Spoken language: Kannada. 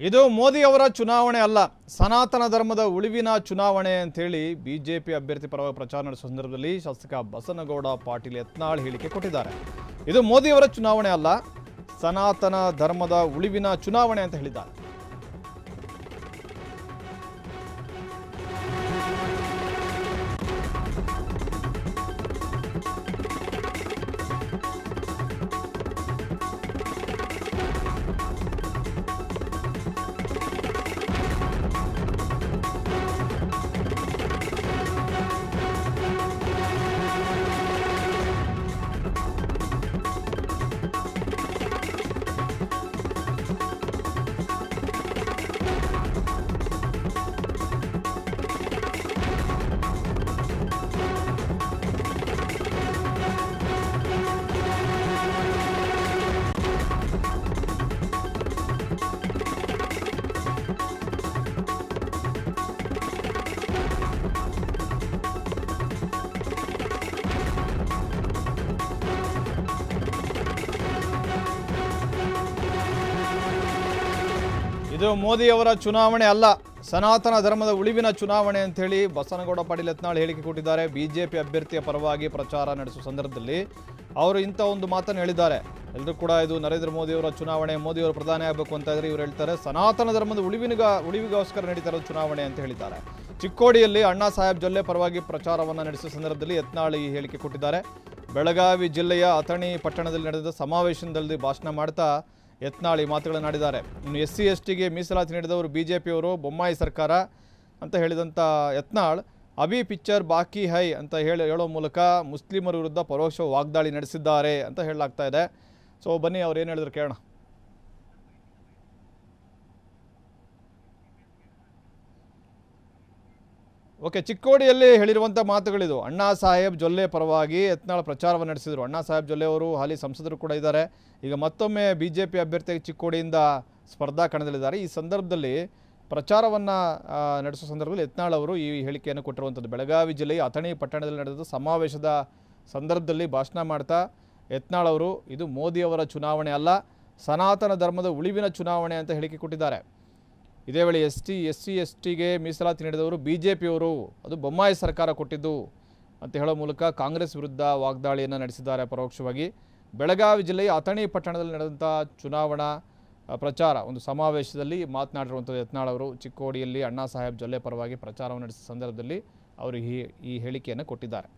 ಇದು ಮೋದಿ ಅವರ ಚುನಾವಣೆ ಅಲ್ಲ, ಸನಾತನ ಧರ್ಮದ ಉಳಿವಿನ ಚುನಾವಣೆ ಅಂತೇಳಿ ಬಿಜೆಪಿ ಅಭ್ಯರ್ಥಿ ಪರವಾಗಿ ಪ್ರಚಾರ ನಡೆಸುವ ಸಂದರ್ಭದಲ್ಲಿ ಶಾಸಕ ಬಸನಗೌಡ ಪಾಟೀಲ್ ಯತ್ನಾಳ್ ಹೇಳಿಕೆ ಕೊಟ್ಟಿದ್ದಾರೆ. ಇದು ಮೋದಿ ಅವರ ಚುನಾವಣೆ ಅಲ್ಲ, ಸನಾತನ ಧರ್ಮದ ಉಳಿವಿನ ಚುನಾವಣೆ ಅಂತ ಹೇಳಿದ್ದಾರೆ. ಇದು ಮೋದಿ ಅವರ ಚುನಾವಣೆ ಅಲ್ಲ, ಸನಾತನ ಧರ್ಮದ ಉಳಿವಿನ ಚುನಾವಣೆ ಅಂತ ಹೇಳಿ ಬಸನಗೌಡ ಪಾಟೀಲ್ ಯತ್ನಾಳ್ ಹೇಳಿಕೆ ಕೊಟ್ಟಿದ್ದಾರೆ. ಬಿಜೆಪಿ ಅಭ್ಯರ್ಥಿಯ ಪರವಾಗಿ ಪ್ರಚಾರ ನಡೆಸುವ ಸಂದರ್ಭದಲ್ಲಿ ಅವರು ಇಂಥ ಒಂದು ಮಾತನ್ನು ಹೇಳಿದ್ದಾರೆ. ಎಲ್ಲರೂ ಕೂಡ ಇದು ನರೇಂದ್ರ ಮೋದಿ ಅವರ ಚುನಾವಣೆ, ಮೋದಿ ಅವರು ಪ್ರಧಾನಿ ಆಗಬೇಕು ಅಂತ ಇದ್ರೆ ಇವರು ಹೇಳ್ತಾರೆ ಸನಾತನ ಧರ್ಮದ ಉಳಿವಿಗೋಸ್ಕರ ನಡೀತಾ ಇರೋ ಚುನಾವಣೆ ಅಂತ ಹೇಳಿದ್ದಾರೆ. ಚಿಕ್ಕೋಡಿಯಲ್ಲಿ ಅಣ್ಣಾ ಸಾಹೇಬ್ ಜೊಲ್ಲೆ ಪರವಾಗಿ ಪ್ರಚಾರವನ್ನು ನಡೆಸುವ ಸಂದರ್ಭದಲ್ಲಿ ಯತ್ನಾಳ್ ಈ ಹೇಳಿಕೆ ಕೊಟ್ಟಿದ್ದಾರೆ. ಬೆಳಗಾವಿ ಜಿಲ್ಲೆಯ ಅಥಣಿ ಪಟ್ಟಣದಲ್ಲಿ ನಡೆದ ಸಮಾವೇಶದಲ್ಲಿ ಭಾಷಣ ಮಾಡ್ತಾ ಯತ್ನಾಳ್ ಈ ಮಾತುಗಳನ್ನು ಆಡಿದ್ದಾರೆ. ಇನ್ನು SC STಗೆ ಮೀಸಲಾತಿ ನೀಡಿದವರು ಬಿಜೆಪಿಯವರು, ಬೊಮ್ಮಾಯಿ ಸರ್ಕಾರ ಅಂತ ಹೇಳಿದಂಥ ಯತ್ನಾಳ್ ಅಭಿ ಪಿಕ್ಚರ್ ಬಾಕಿ ಹೈ ಅಂತ ಹೇಳೋ ಮೂಲಕ ಮುಸ್ಲಿಮರ ವಿರುದ್ಧ ಪರೋಕ್ಷ ವಾಗ್ದಾಳಿ ನಡೆಸಿದ್ದಾರೆ ಅಂತ ಹೇಳಲಾಗ್ತಾ ಇದೆ. ಸೊ ಬನ್ನಿ ಅವ್ರು ಏನು ಹೇಳಿದ್ರು ಕೇಳೋಣ. ಓಕೆ, ಚಿಕ್ಕೋಡಿಯಲ್ಲಿ ಹೇಳಿರುವಂಥ ಮಾತುಗಳಿದು. ಅಣ್ಣಾ ಸಾಹೇಬ್ ಜೊಲ್ಲೆ ಪರವಾಗಿ ಯತ್ನಾಳ್ ಪ್ರಚಾರವನ್ನು ನಡೆಸಿದರು. ಅಣ್ಣಾ ಸಾಹೇಬ್ ಜೊಲ್ಲೆ ಅವರು ಹಾಲಿ ಸಂಸದರು ಕೂಡ ಇದ್ದಾರೆ. ಈಗ ಮತ್ತೊಮ್ಮೆ ಬಿಜೆಪಿ ಅಭ್ಯರ್ಥಿಯಾಗಿ ಚಿಕ್ಕೋಡಿಯಿಂದ ಸ್ಪರ್ಧಾ ಕಣದಲ್ಲಿದ್ದಾರೆ. ಈ ಸಂದರ್ಭದಲ್ಲಿ ಪ್ರಚಾರವನ್ನು ನಡೆಸುವ ಸಂದರ್ಭದಲ್ಲಿ ಯತ್ನಾಳ್ ಅವರು ಈ ಹೇಳಿಕೆಯನ್ನು ಕೊಟ್ಟಿರುವಂಥದ್ದು. ಬೆಳಗಾವಿ ಜಿಲ್ಲೆಯ ಅಥಣಿ ಪಟ್ಟಣದಲ್ಲಿ ನಡೆದ ಸಮಾವೇಶದ ಸಂದರ್ಭದಲ್ಲಿ ಭಾಷಣ ಮಾಡ್ತಾ ಯತ್ನಾಳ್ ಅವರು ಇದು ಮೋದಿ ಅವರ ಚುನಾವಣೆ ಅಲ್ಲ, ಸನಾತನ ಧರ್ಮದ ಉಳಿವಿನ ಚುನಾವಣೆ ಅಂತ ಹೇಳಿಕೆ ಕೊಟ್ಟಿದ್ದಾರೆ. ಇದೇ ವೇಳೆ SC STಗೆ ಮೀಸಲಾತಿ ನೀಡಿದವರು ಬಿಜೆಪಿಯವರು, ಅದು ಬೊಮ್ಮಾಯಿ ಸರ್ಕಾರ ಕೊಟ್ಟಿದ್ದು ಅಂತ ಹೇಳೋ ಮೂಲಕ ಕಾಂಗ್ರೆಸ್ ವಿರುದ್ಧ ವಾಗ್ದಾಳಿಯನ್ನು ನಡೆಸಿದ್ದಾರೆ ಪರೋಕ್ಷವಾಗಿ. ಬೆಳಗಾವಿ ಜಿಲ್ಲೆಯ ಅಥಣಿ ಪಟ್ಟಣದಲ್ಲಿ ನಡೆದಂಥ ಚುನಾವಣಾ ಪ್ರಚಾರ ಒಂದು ಸಮಾವೇಶದಲ್ಲಿ ಮಾತನಾಡಿರುವಂಥದ್ದು ಯತ್ನಾಳ್ ಅವರು. ಚಿಕ್ಕೋಡಿಯಲ್ಲಿ ಅಣ್ಣಾ ಸಾಹೇಬ್ ಜೊಲ್ಲೆ ಪರವಾಗಿ ಪ್ರಚಾರವನ್ನು ನಡೆಸಿದ ಸಂದರ್ಭದಲ್ಲಿ ಅವರು ಈ ಹೇಳಿಕೆಯನ್ನು ಕೊಟ್ಟಿದ್ದಾರೆ.